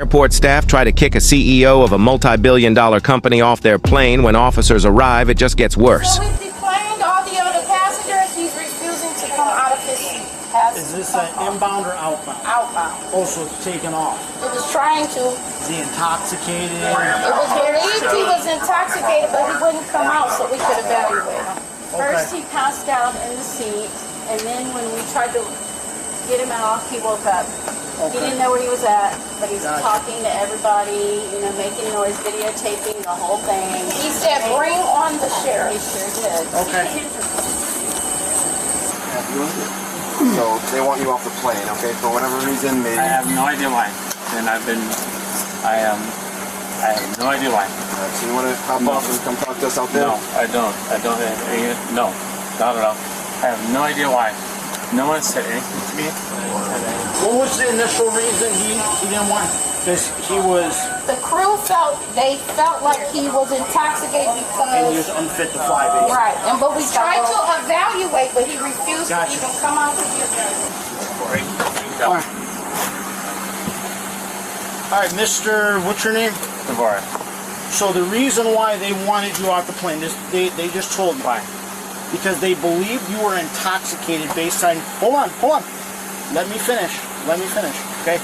Airport staff try to kick a CEO of a multi-billion-dollar company off their plane. When officers arrive, it just gets worse. So we've deplaned all the other passengers. He's refusing to come out of his seat. Is this an inbound or outbound? Outbound. Also taken off. It was trying to. Is he intoxicated? It was believed he was intoxicated, but he wouldn't come out so we could evaluate him. First he passed out in the seat, and then when we tried to get him out, he woke up. He didn't know where he was at, but he was talking to everybody, making noise, videotaping the whole thing. He said, "Bring on the sheriff." He sure did. Okay. So they want you off the plane, okay? For whatever reason, maybe. I have no idea why, and I have no idea why. So you want to hop off and come talk to us out there? No, I don't. No, not at all. I have no idea why. No one said anything to me. What was the initial reason he didn't want? Because he was. The crew felt like he was intoxicated because. And he was unfit to fly, basically. Right, but we tried to evaluate, but he refused to even come out to the evaluation. All right, Mr. What's your name? Navarre. So the reason why they wanted you off the plane, they just told me. Why? Because they believed you were intoxicated based on. Hold on. Let me finish, okay?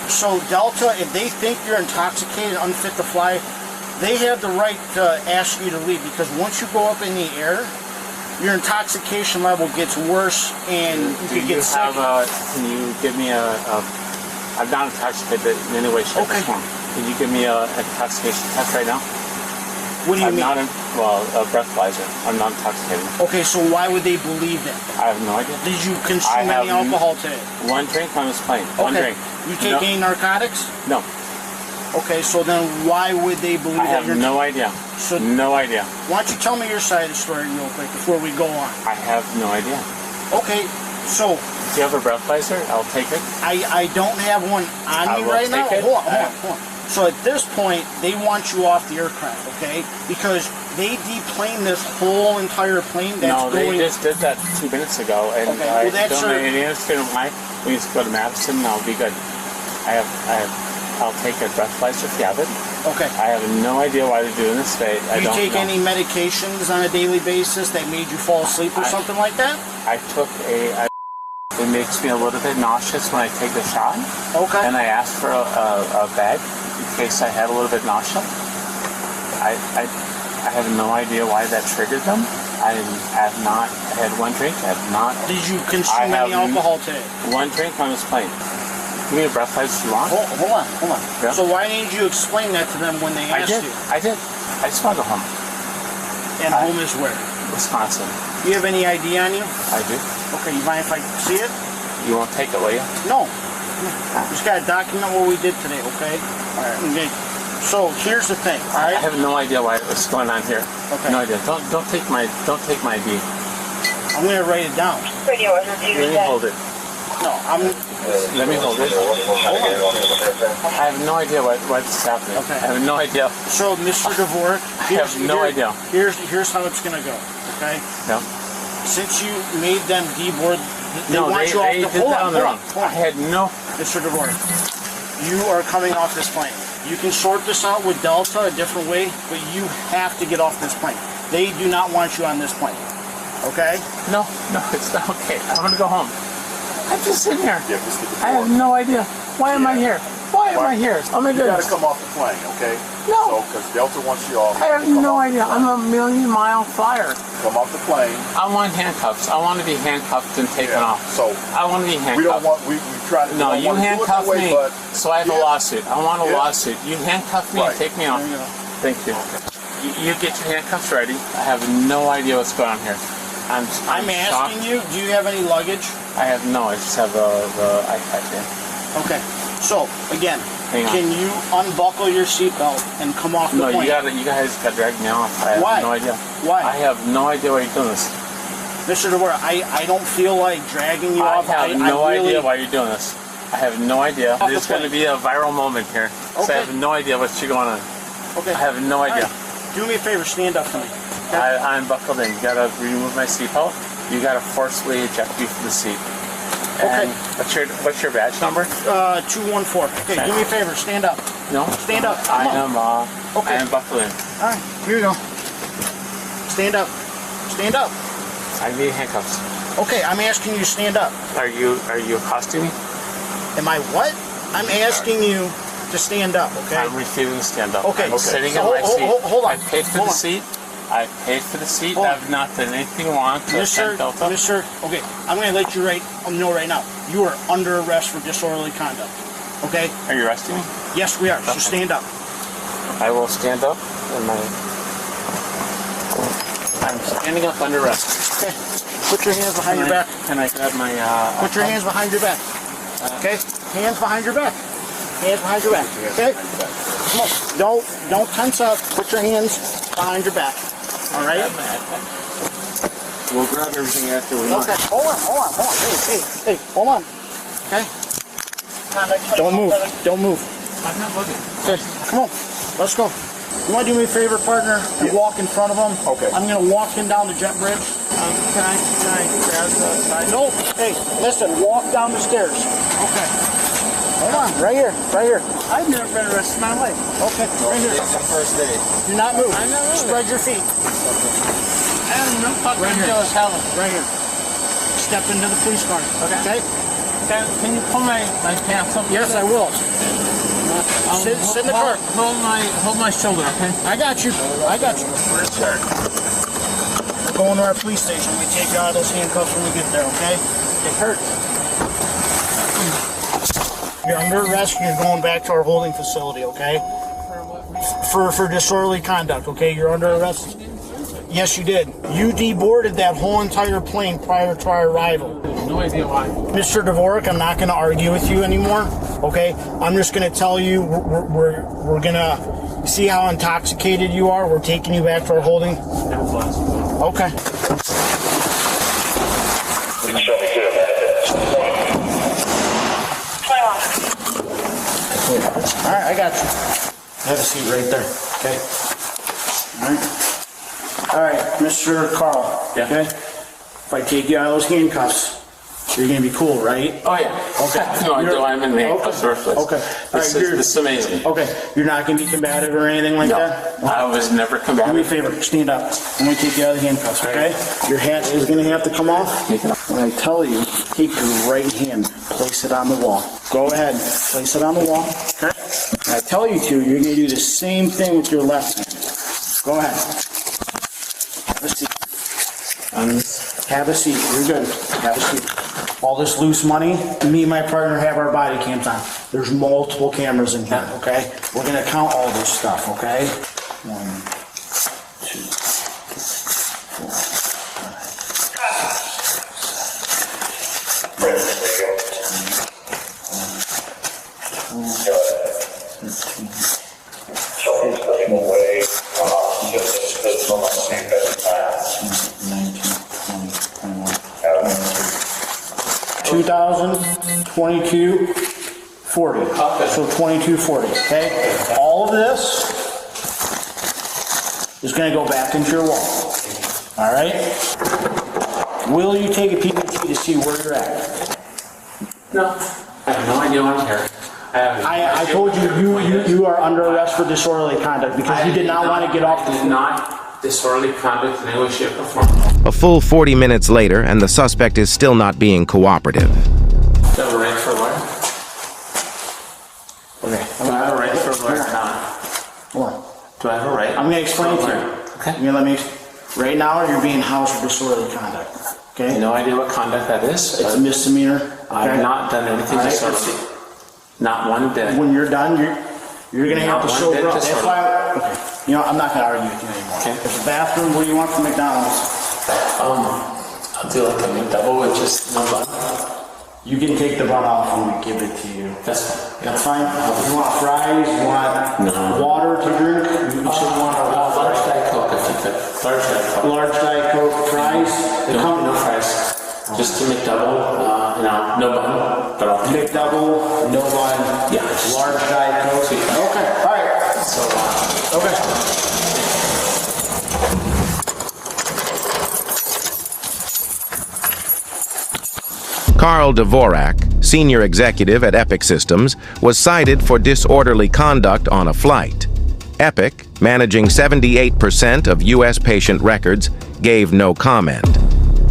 So Delta, if they think you're intoxicated, unfit to fly, they have the right to ask you to leave, because once you go up in the air, your intoxication level gets worse and you could get sick. Can you give me I'm not intoxicated in any way, shape, or form. Can you give me an intoxication test right now? What do you mean? A breathalyzer. I'm not intoxicated. Okay, so why would they believe that? I have no idea. Did you consume any alcohol today? One drink on this plane. Okay. One drink. You take any narcotics? No. Okay, so then why would they believe I that? have no idea. So no idea. Why don't you tell me your side of the story real quick before we go on? I have no idea. Okay, so. Do you have a breathalyzer? I'll take it. I don't have one on me right now. Hold on. So at this point, they want you off the aircraft, okay? Because they deplaned this whole entire plane. They just did that 2 minutes ago, and I don't know any understand why. We just go to Madison, and I'll be good. I'll take a breathalyzer if you have it. Okay. I have no idea why they're doing this. Do you take any medications on a daily basis that made you fall asleep or something like that? I took it makes me a little bit nauseous when I take the shot. Okay. And I asked for a bag in case I had a little bit nausea. I have no idea why that triggered them. I have not had one drink. I have not. Did you consume any alcohol today? One drink on this plane. Give me a breathalyzer if you want. Hold on. Yeah. So why didn't you explain that to them when they asked you? I did. I just want to go home. And home is where? Wisconsin. Do you have any ID on you? I do. Okay, you mind if I see it? You won't take it, will you? No. Just gotta document what we did today, okay? Alright. Okay. So here's the thing, alright? I have no idea what's going on here. Okay. No idea. Don't take my ID. I'm gonna write it down. Let me hold it. No, let me hold it. I have no idea what's happening. Okay. I have no idea. So, Mr. Dvorak, I have no idea. Here's how it's gonna go, okay? No. Since you made them deboard, they No, want you off the did that on their own. Hold on. I had no. Mr. Dvorak, you are coming off this plane. You can sort this out with Delta a different way, but you have to get off this plane. They do not want you on this plane, okay? No, it's not okay. I want to go home. I'm just sitting here. I have no idea. Why am I here? Why am I here? Oh my goodness. You gotta come off the plane, okay? No. So, because Delta wants you off. I have no idea. I'm a million-mile flyer. Come off the plane. I want handcuffs. I want to be handcuffed and taken off. So I want to be handcuffed. we don't want. We try to. No, you handcuff me. But so I have a lawsuit. I want a lawsuit. You handcuff me and take me off. Thank you. You get your handcuffs ready. I have no idea what's going on here. I'm asking you, do you have any luggage? I have no. I just have the iPad here. Okay. So again, can you unbuckle your seatbelt and come off the plane? No, you guys got to drag me off. I have no idea. Why? I have no idea why you're doing this. Mr. Dvorak, I don't feel like dragging you off. I have no idea why you're doing this. I have no idea. This is going to be a viral moment here. Okay. So I have no idea what's going on. Okay. I have no idea. Right. Do me a favor, stand up for me. I'm buckled in. You gotta remove my seatbelt. You gotta forcibly eject me from the seat. Okay. What's your badge number? 214. Okay, do me a favor, stand up. No. Stand up. I Come on. am buckling. All right, here you go. Stand up. Stand up. I need handcuffs. Okay, I'm asking you to stand up. Are you accosting me? Am I what? I'm asking you to stand up, okay? I'm refusing to stand up. Okay. I'm sitting So in my seat. hold on. I paid for Hold the on. seat. I paid for the seat. Hold on. I've not done anything wrong to offend Delta. Mr. Okay, I'm going to let you know right now. You are under arrest for disorderly conduct. Okay? Are you arresting me? Yes, we are. So Okay. stand up. I will stand up. I'm standing up under arrest. Okay. Put your hands behind your back. Can I grab my? Put your hands behind your back. Okay? Hands behind your back. Hands behind your back. Okay? Come on. Don't tense up. Put your hands behind your back. All right? We'll grab everything after we want. Okay. Hold on. Hey. Hold on. Okay? Don't move. Don't move. I'm not looking. Okay. Come on. Let's go. You want to do me a favor, partner? And walk in front of him. Okay. I'm going to walk him down the jet bridge. Can I grab the side? No. Hey, listen. Walk down the stairs. Okay. Hold on. Right here. I've never been arrested in my life. Okay. Right here. It's the first day. Do not move. I'm not moving. Spread your feet. I have no fucking Right here. idea what's happening. Right here. Step into the police car. Okay? Can you pull my pants up? Yes, I will. Sit in the car. Hold my shoulder, okay? I got you. We're going to our police station. We take you out of those handcuffs when we get there, okay? It hurts. You're under arrest. You're going back to our holding facility, okay? For disorderly conduct, okay? You're under arrest. Yes, you did. You deboarded that whole entire plane prior to our arrival. No idea why. Mr. Dvorak, I'm not going to argue with you anymore, okay? I'm just going to tell you we're going to see how intoxicated you are. We're taking you back to our holding. Okay. All right, I got you. Have a seat right there, okay? All right, Mr. Carl, Yeah. okay? If I take you out of those handcuffs, you're going to be cool, right? Oh yeah. Okay. No, I know I'm in the handcuffs first place. Okay. This is amazing. Okay, you're not going to be combative or anything like No, that? I was never Do me a combative. favor, stand up. I'm going to take you out of the handcuffs, okay? Your hat is going to have to come off. Take it off. When I tell you, take your right hand, place it on the wall. Go ahead, place it on the wall, okay? When I tell you to, you're going to do the same thing with your left hand. Go ahead. Have a seat. Have a seat. You're good. Have a seat. All this loose money, me and my partner have our body cams on. There's multiple cameras in here, okay? We're going to count all this stuff, okay? 1, 2, 3, 4, 22, 40. So 2240, okay? All of this is going to go back into your wallet. All right? Will you take a peek to see where you're at? No, I have no idea why I'm here. I told you, you are under arrest for disorderly conduct because you did not want to get off the I did not disorderly conduct in any way, shape, or form. A full 40 minutes later, and the suspect is still not being cooperative. Do I have a right for a lawyer? Okay. Do I have a right for a lawyer or not? Hold on. Do I have a right? I'm going to explain to you. Okay. You're going to let me. Right now, you're being housed for disorderly conduct. Okay. No idea what conduct that is. It's a misdemeanor. I've okay? not done anything All right, disorderly. Not one bit. When you're done, you're going to have to Not show one bit up. That's disorderly. why. Okay. You know, I'm not going to argue with you anymore. Okay. There's a bathroom. What do you want from McDonald's? I'll do like a McDouble with just no bun. You can take the bun off when we give it to you. That's fine. That's fine. You want fries? You want water to drink? You should want a Large Diet Coke if you could. Large Diet Coke. large Diet Coke, fries. No fries. Just a McDouble, no bun, but I'll take McDouble, no bun. Yeah. Large Diet Coke. Okay. All right. So, Okay. Karl Dvorak, senior executive at Epic Systems, was cited for disorderly conduct on a flight. Epic, managing 78% of U.S. patient records, gave no comment.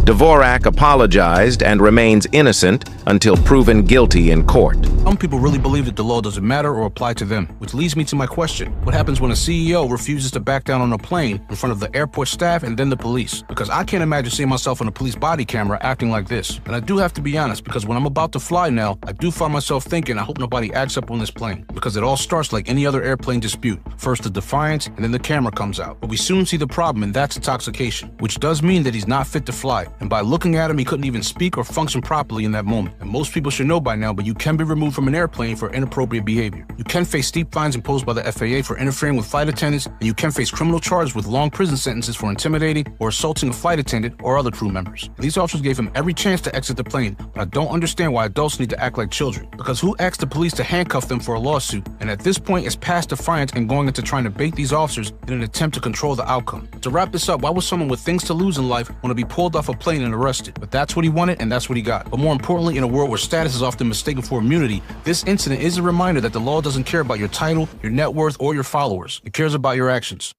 Dvorak apologized and remains innocent until proven guilty in court. Some people really believe that the law doesn't matter or apply to them, which leads me to my question. What happens when a CEO refuses to back down on a plane in front of the airport staff and then the police? Because I can't imagine seeing myself on a police body camera acting like this. And I do have to be honest, because when I'm about to fly now, I do find myself thinking I hope nobody acts up on this plane. Because it all starts like any other airplane dispute. First the defiance, and then the camera comes out. But we soon see the problem, and that's intoxication, which does mean that he's not fit to fly. And by looking at him, he couldn't even speak or function properly in that moment. And most people should know by now, but you can be removed from an airplane for inappropriate behavior. You can face steep fines imposed by the FAA for interfering with flight attendants, and you can face criminal charges with long prison sentences for intimidating or assaulting a flight attendant or other crew members. And these officers gave him every chance to exit the plane, but I don't understand why adults need to act like children. Because who asked the police to handcuff them for a lawsuit? And at this point, it's past defiance and going into trying to bait these officers in an attempt to control the outcome. To wrap this up, why would someone with things to lose in life want to be pulled off a plane and arrested? But that's what he wanted, and that's what he got. But more importantly, in a world where status is often mistaken for immunity, this incident is a reminder that the law doesn't care about your title, your net worth, or your followers. It cares about your actions.